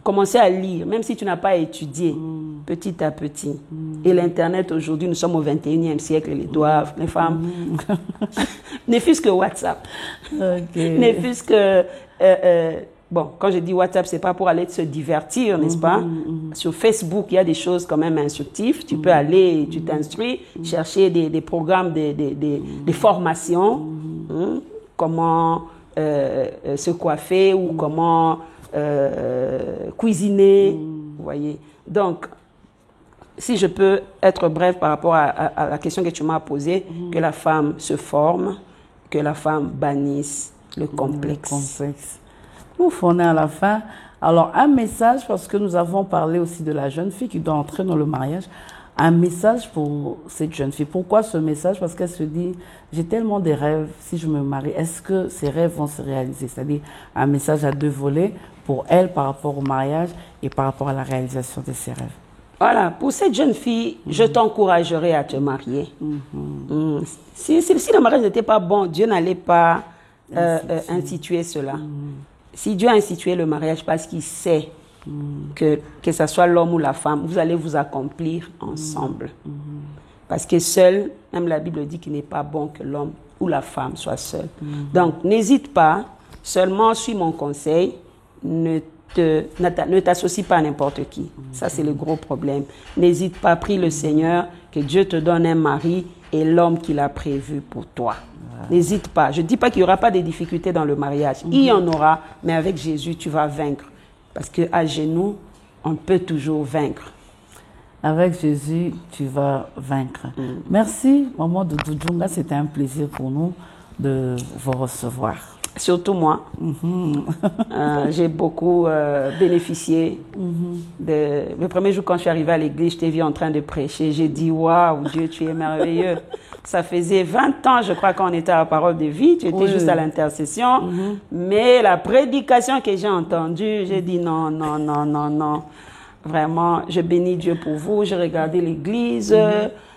commencer à lire, même si tu n'as pas étudié, petit à petit. Et l'Internet, aujourd'hui, nous sommes au 21e siècle, les femmes, ne fût-ce que WhatsApp, ne fût-ce que... bon, quand je dis WhatsApp, c'est pas pour aller se divertir, n'est-ce pas? Sur Facebook, il y a des choses quand même instructives. Tu peux aller, tu t'instruis, chercher des programmes, des formations, comment se coiffer ou comment cuisiner, vous voyez. Donc, si je peux être bref par rapport à la question que tu m'as posée, que la femme se forme, que la femme bannisse le complexe. Ouf, on est à la fin. Alors, un message, parce que nous avons parlé aussi de la jeune fille qui doit entrer dans le mariage. Un message pour cette jeune fille. Pourquoi ce message? Parce qu'elle se dit, j'ai tellement de rêves, si je me marie, est-ce que ces rêves vont se réaliser? C'est-à-dire un message à 2 volets pour elle par rapport au mariage et par rapport à la réalisation de ses rêves. Voilà, pour cette jeune fille, je t'encouragerai à te marier. Si le mariage n'était pas bon, Dieu n'allait pas instituer cela. Si Dieu a institué le mariage parce qu'il sait que ce soit l'homme ou la femme, vous allez vous accomplir ensemble. Parce que seul, même la Bible dit qu'il n'est pas bon que l'homme ou la femme soit seul. Donc, n'hésite pas, seulement suis mon conseil, ne t'associe pas à n'importe qui. Ça, c'est le gros problème. N'hésite pas, prie le Seigneur, que Dieu te donne un mari et l'homme qu'il a prévu pour toi. N'hésite pas. Je ne dis pas qu'il n'y aura pas de difficultés dans le mariage. Il y en aura, mais avec Jésus, tu vas vaincre. Parce qu'à genoux, on peut toujours vaincre. Avec Jésus, tu vas vaincre. Merci, Maman Doudou Djunga. C'était un plaisir pour nous de vous recevoir. Surtout moi. J'ai beaucoup bénéficié. Le premier jour, quand je suis arrivée à l'église, je t'ai vu en train de prêcher. J'ai dit, waouh, Dieu, tu es merveilleux. Ça faisait 20 ans, je crois, qu'on était à la parole de vie. Tu étais juste à l'intercession. Mais la prédication que j'ai entendue, j'ai dit non, non, non, non, non. Vraiment, je bénis Dieu pour vous. J'ai regardé l'église,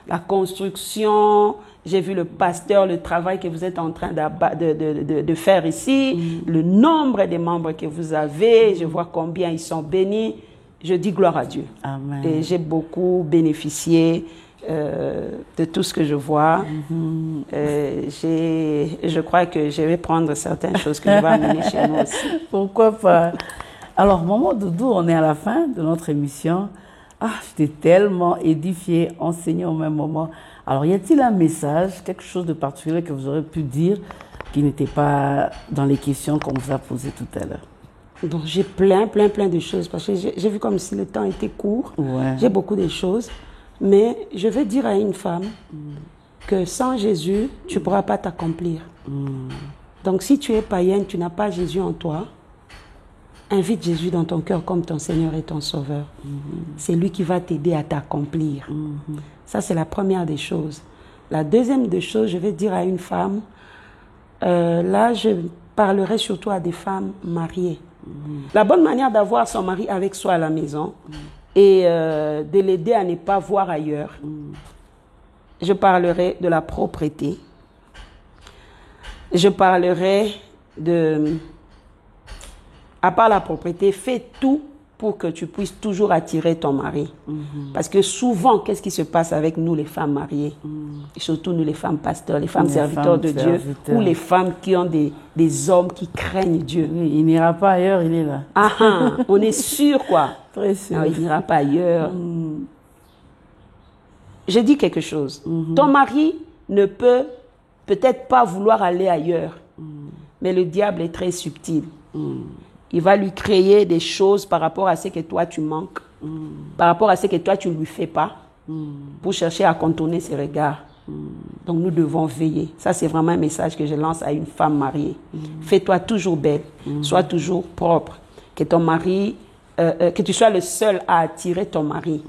la construction. J'ai vu le pasteur, le travail que vous êtes en train de faire ici, le nombre des membres que vous avez. Je vois combien ils sont bénis. Je dis gloire à Dieu. Amen. Et j'ai beaucoup bénéficié de tout ce que je vois. Je crois que je vais prendre certaines choses que je vais amener chez nous aussi. Pourquoi pas? Alors, Maman Doudou, on est à la fin de notre émission. Ah, j'étais tellement édifiée, enseignée au même moment. Alors, y a-t-il un message, quelque chose de particulier que vous aurez pu dire qui n'était pas dans les questions qu'on vous a posées tout à l'heure? Donc, j'ai plein de choses parce que j'ai vu comme si le temps était court. Ouais. J'ai beaucoup de choses. Mais je veux dire à une femme que sans Jésus, tu ne pourras pas t'accomplir. Donc, si tu es païenne, tu n'as pas Jésus en toi, invite Jésus dans ton cœur comme ton Seigneur et ton Sauveur. C'est lui qui va t'aider à t'accomplir. Ça, c'est la première des choses. La deuxième des choses, je vais dire à une femme, là, je parlerai surtout à des femmes mariées. La bonne manière d'avoir son mari avec soi à la maison et de l'aider à ne pas voir ailleurs, je parlerai de la propreté. Je parlerai de... À part la propreté, fais tout pour que tu puisses toujours attirer ton mari. Parce que souvent, qu'est-ce qui se passe avec nous, les femmes mariées? Et surtout nous, les femmes pasteurs, les femmes serviteurs de Dieu, ou les femmes qui ont des hommes qui craignent Dieu. Oui, il n'ira pas ailleurs, il est là. On est sûr, quoi. Très sûr. Non, il n'ira pas ailleurs. Je dis quelque chose. Ton mari ne peut peut-être pas vouloir aller ailleurs, mais le diable est très subtil. Il va lui créer des choses par rapport à ce que toi tu manques, par rapport à ce que toi tu ne lui fais pas, pour chercher à contourner ses regards. Donc nous devons veiller. Ça, c'est vraiment un message que je lance à une femme mariée. Fais-toi toujours belle, sois toujours propre, que ton mari, que tu sois le seul à attirer ton mari.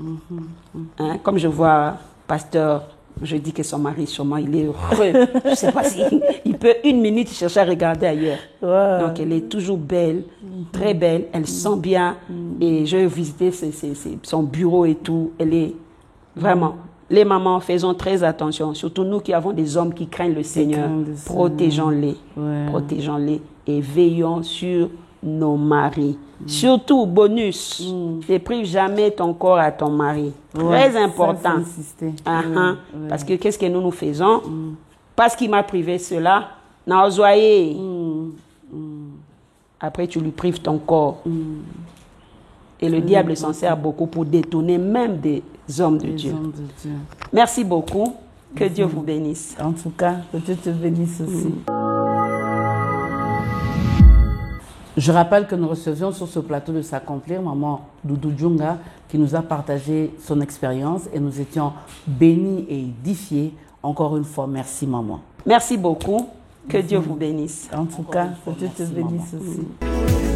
Hein? Comme je vois pasteur, je dis que son mari, sûrement, il est heureux. Je ne sais pas s'il peut une minute chercher à regarder ailleurs. Wow. Donc, elle est toujours belle, très belle. Elle sent bien. Et je vais visiter son bureau et tout. Elle est vraiment... Les mamans, faisons très attention. Surtout nous qui avons des hommes qui craignent le Seigneur. Protégeons-les. Ouais. Protégeons-les. Et veillons sur nos maris. Surtout, bonus, ne prive jamais ton corps à ton mari. Très important. Parce que qu'est-ce que nous faisons? Parce qu'il m'a privé cela, n'osoyez. Après, tu lui prives ton corps. Et le diable s'en sert beaucoup pour détourner même des hommes de Dieu. Merci beaucoup. Que Dieu vous bénisse. En tout cas, que Dieu te bénisse aussi. Je rappelle que nous recevions sur ce plateau de s'accomplir maman Doudou Djunga qui nous a partagé son expérience et nous étions bénis et édifiés. Encore une fois, merci maman. Merci beaucoup. Que Dieu vous bénisse. En tout cas, que Dieu te bénisse aussi.